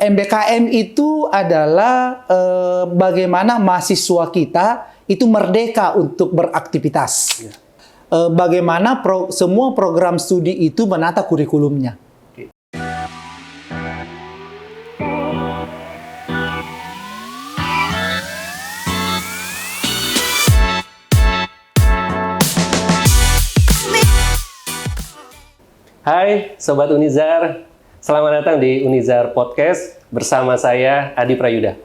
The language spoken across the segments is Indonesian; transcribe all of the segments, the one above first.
MBKM itu adalah bagaimana mahasiswa kita itu merdeka untuk beraktivitas. Ya. Bagaimana semua program studi itu menata kurikulumnya. Hai Sobat Unizar, selamat datang di Unizar Podcast bersama saya Adi Prayuda.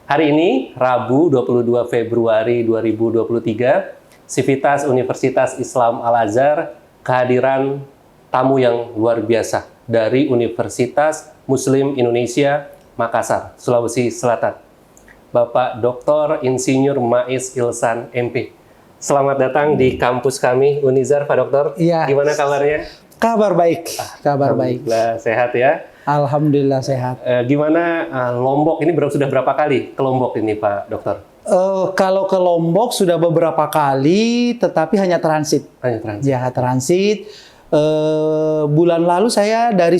Hari ini, Rabu 22 Februari 2023, Sivitas Universitas Islam Al-Azhar kehadiran tamu yang luar biasa dari Universitas Muslim Indonesia Makassar, Sulawesi Selatan. Bapak Dr. Insinyur Mais Ilsan MP. Selamat datang di kampus kami Unizar, Pak Dokter. Iya. Gimana kabarnya? Kabar baik, kabar baik. Alhamdulillah sehat ya. Alhamdulillah sehat. Gimana Lombok ini sudah berapa kali ke Lombok ini Pak Dokter? Kalau ke Lombok sudah beberapa kali, tetapi hanya transit. Hanya transit. Ya, transit. Bulan lalu saya dari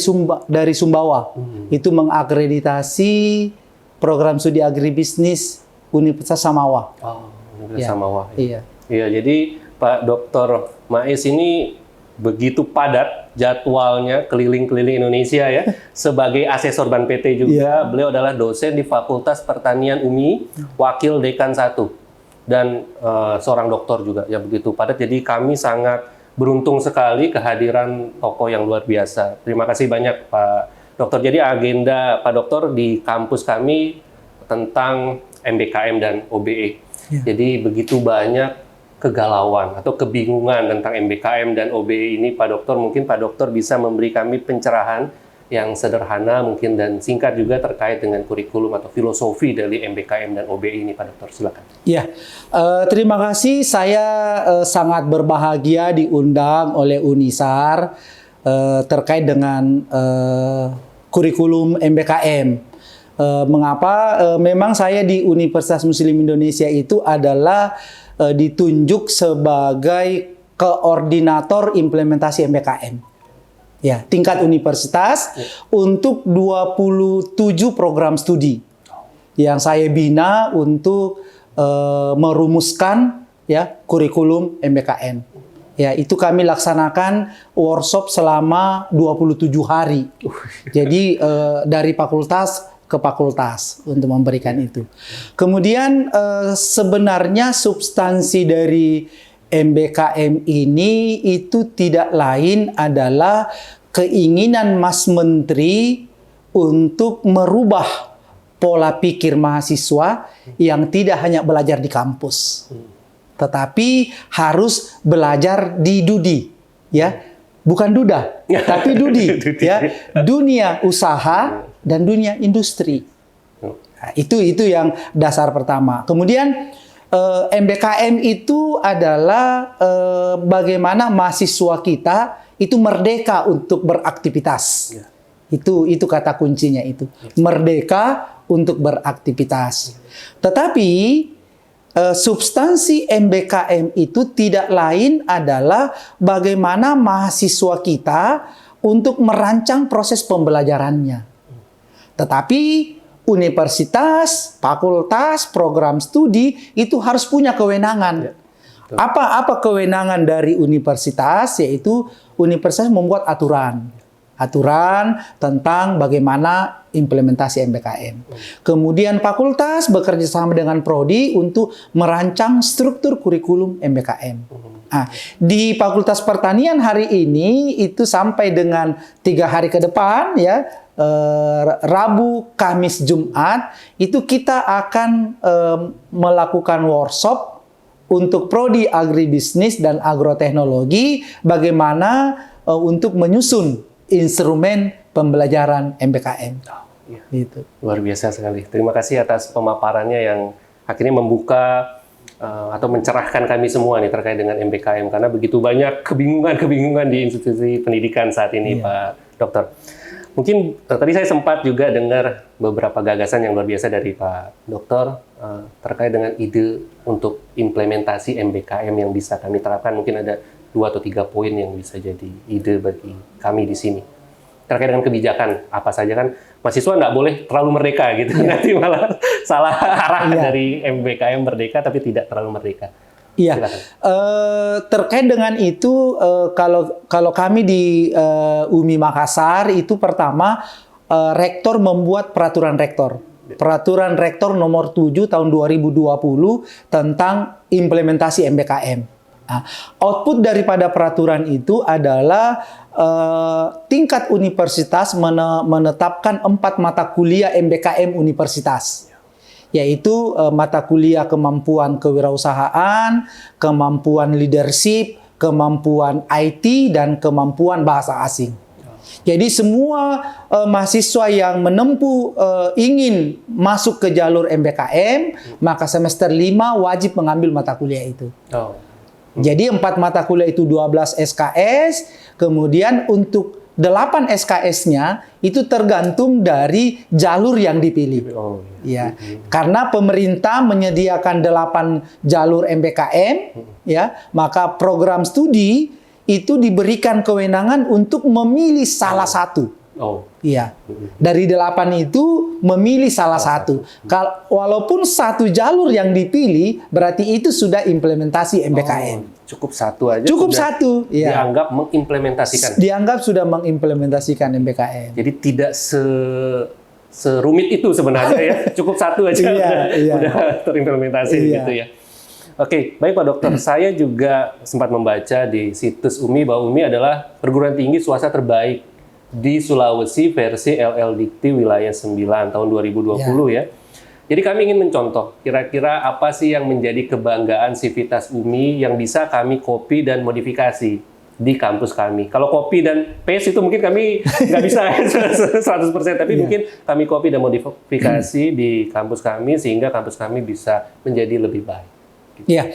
Sumbawa, itu mengakreditasi program studi agribisnis Universitas Samawa. Oh, Universitas Ya. Samawa. Iya. Iya, jadi Pak Dr. Mais ini begitu padat jadwalnya keliling-keliling Indonesia ya. Sebagai asesor Ban PT juga, beliau adalah dosen di Fakultas Pertanian UMI, wakil dekan 1 dan seorang doktor juga ya, begitu padat. Jadi kami sangat beruntung sekali kehadiran tokoh yang luar biasa. Terima kasih banyak Pak Dokter. Jadi agenda Pak Dokter di kampus kami tentang MBKM dan OBE. Jadi begitu banyak kegalauan atau kebingungan tentang MBKM dan OBE ini, Pak Dokter. Mungkin Pak Dokter bisa memberi kami pencerahan yang sederhana mungkin dan singkat juga terkait dengan kurikulum atau filosofi dari MBKM dan OBE ini, Pak Dokter. Silakan. Ya, terima kasih. Saya sangat berbahagia diundang oleh Unisar terkait dengan kurikulum MBKM. Mengapa? Memang saya di Universitas Muslim Indonesia itu adalah ditunjuk sebagai koordinator implementasi MBKM. Ya, tingkat universitas untuk 27 program studi yang saya bina untuk merumuskan ya kurikulum MBKM. Ya, itu kami laksanakan workshop selama 27 hari. Jadi dari fakultas ke fakultas untuk memberikan itu. Kemudian sebenarnya substansi dari MBKM ini itu tidak lain adalah keinginan Mas Menteri untuk merubah pola pikir mahasiswa yang tidak hanya belajar di kampus, tetapi harus belajar di Dudi, ya. Bukan duda, tapi Dudi, ya. Dunia usaha dan dunia industri. Nah, itu yang dasar pertama. Kemudian MBKM itu adalah bagaimana mahasiswa kita itu merdeka untuk beraktivitas. Itu kata kuncinya itu. Merdeka untuk beraktivitas. Tetapi substansi MBKM itu tidak lain adalah bagaimana mahasiswa kita untuk merancang proses pembelajarannya. Tetapi universitas, fakultas, program studi itu harus punya kewenangan. Apa kewenangan dari universitas? Yaitu universitas membuat aturan tentang bagaimana implementasi MBKM. Kemudian fakultas bekerja sama dengan prodi untuk merancang struktur kurikulum MBKM. Nah, di Fakultas Pertanian hari ini itu sampai dengan 3 hari ke depan ya, Rabu, Kamis, Jumat itu kita akan melakukan workshop untuk prodi agribisnis dan agroteknologi bagaimana untuk menyusun instrumen pembelajaran MBKM. Gitu. Luar biasa sekali. Terima kasih atas pemaparannya yang akhirnya membuka atau mencerahkan kami semua nih terkait dengan MBKM, karena begitu banyak kebingungan di institusi pendidikan saat ini, Pak Dokter. Mungkin tadi saya sempat juga dengar beberapa gagasan yang luar biasa dari Pak Dokter terkait dengan ide untuk implementasi MBKM yang bisa kami terapkan. Mungkin ada 2 atau 3 poin yang bisa jadi ide bagi kami di sini. terkait dengan kebijakan apa saja kan mahasiswa nggak boleh terlalu merdeka gitu, nanti malah salah arah dari MBKM merdeka tapi tidak terlalu merdeka. Iya, terkait dengan itu kalau kami di UMI Makassar itu pertama rektor membuat peraturan rektor nomor 7 tahun 2020 tentang implementasi MBKM. Nah, output daripada peraturan itu adalah tingkat universitas menetapkan 4 mata kuliah MBKM universitas. Yaitu mata kuliah kemampuan kewirausahaan, kemampuan leadership, kemampuan IT, dan kemampuan bahasa asing. Jadi semua mahasiswa yang menempuh ingin masuk ke jalur MBKM, maka semester 5 wajib mengambil mata kuliah itu. Jadi 4 mata kuliah itu 12 SKS, kemudian untuk 8 SKS-nya itu tergantung dari jalur yang dipilih. Ya, karena pemerintah menyediakan 8 jalur MBKM, ya, maka program studi itu diberikan kewenangan untuk memilih salah satu. Iya, dari 8 itu memilih salah satu. Walaupun satu jalur yang dipilih, berarti itu sudah implementasi MBKM. Cukup satu aja. Cukup satu, ya. Dianggap mengimplementasikan. Dianggap sudah mengimplementasikan MBKM. Jadi tidak serumit itu sebenarnya ya. Cukup satu aja udah terimplementasi gitu ya. Oke, baik Pak Dokter. Saya juga sempat membaca di situs UMI bahwa UMI adalah perguruan tinggi swasta terbaik di Sulawesi versi LL Dikti wilayah 9 tahun 2020 ya. Jadi kami ingin mencontoh, kira-kira apa sih yang menjadi kebanggaan Sivitas UMI yang bisa kami copy dan modifikasi di kampus kami. Kalau copy dan paste itu mungkin kami nggak bisa 100%, tapi mungkin kami copy dan modifikasi di kampus kami sehingga kampus kami bisa menjadi lebih baik. Ya,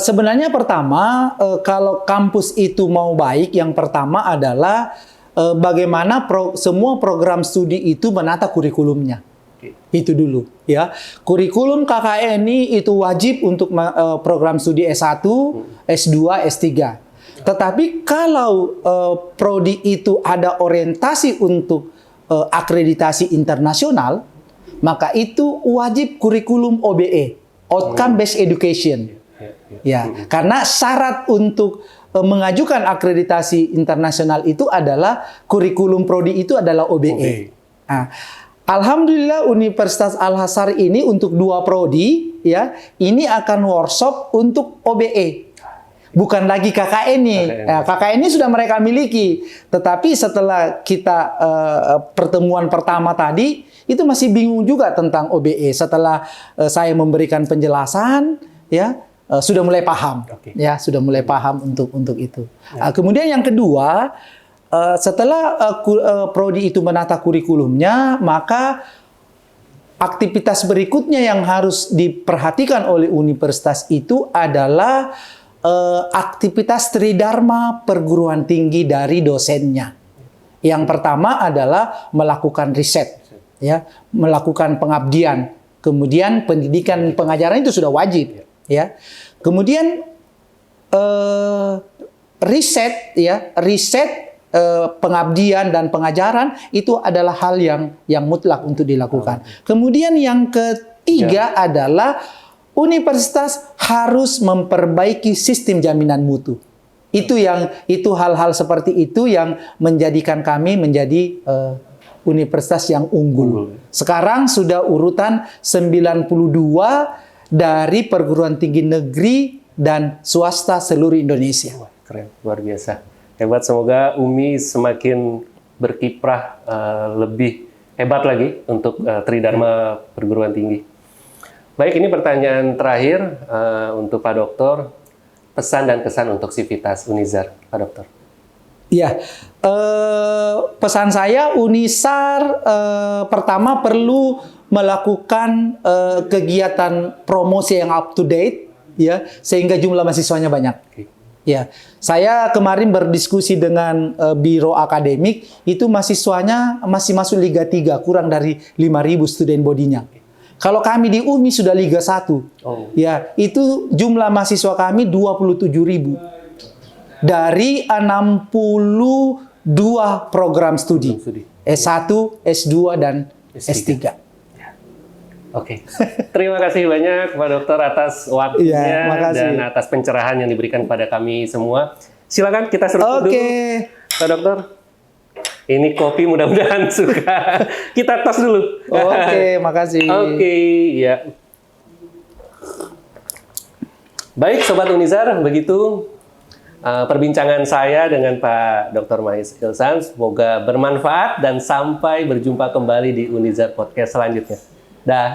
sebenarnya pertama kalau kampus itu mau baik, yang pertama adalah bagaimana semua program studi itu menata kurikulumnya. Itu dulu, ya. Kurikulum KKN ini itu wajib untuk program studi S1, S2, S3. Tetapi kalau prodi itu ada orientasi untuk akreditasi internasional, maka itu wajib kurikulum OBE, Outcome Based Education. Ya, karena syarat untuk mengajukan akreditasi internasional itu adalah kurikulum prodi itu adalah OBE. Nah, alhamdulillah Universitas Al-Azhar ini untuk 2 prodi ya, ini akan workshop untuk OBE. Bukan lagi KKN nih. KKN ini sudah mereka miliki. Tetapi setelah kita pertemuan pertama tadi itu masih bingung juga tentang OBE. Setelah saya memberikan penjelasan ya, sudah mulai paham. Ya, sudah mulai paham untuk itu. Kemudian yang kedua, setelah prodi itu menata kurikulumnya, maka aktivitas berikutnya yang harus diperhatikan oleh universitas itu adalah aktivitas tridharma perguruan tinggi dari dosennya. Yang pertama adalah melakukan riset, ya, melakukan pengabdian, kemudian pendidikan pengajaran itu sudah wajib, ya. Kemudian riset, ya, pengabdian dan pengajaran itu adalah hal yang mutlak untuk dilakukan. Kemudian yang ketiga adalah universitas harus memperbaiki sistem jaminan mutu. Itu hal-hal seperti itu yang menjadikan kami menjadi universitas yang unggul. Sekarang sudah urutan 92 dari perguruan tinggi negeri dan swasta seluruh Indonesia. Wah, keren, luar biasa. Hebat, semoga UMI semakin berkiprah lebih hebat lagi untuk tridharma perguruan tinggi. Baik, ini pertanyaan terakhir untuk Pak Dokter. Pesan dan kesan untuk Sivitas Unizar, Pak Dokter. Ya, pesan saya Unisar pertama perlu melakukan kegiatan promosi yang up to date, ya, sehingga jumlah mahasiswanya banyak. Ya, saya kemarin berdiskusi dengan biro akademik, itu mahasiswanya masih masuk Liga 3, kurang dari 5.000 student bodinya. Kalau kami di UMI sudah Liga 1, ya, itu jumlah mahasiswa kami 27.000 dari 60 2 program studi. Studi. S1, S2, dan S3. Oke. Terima kasih banyak Pak Dokter atas waktunya Iya, makasih. dan atas pencerahan yang diberikan kepada kami semua. Silakan kita seruput dulu, Pak Dokter. Ini kopi mudah-mudahan suka. Kita tos dulu. Oke, makasih. Oke, ya. Baik, Sobat Unizar, begitu perbincangan saya dengan Pak Dr. Mais Ilsan. Semoga bermanfaat dan sampai berjumpa kembali di Unizar Podcast selanjutnya. Dah.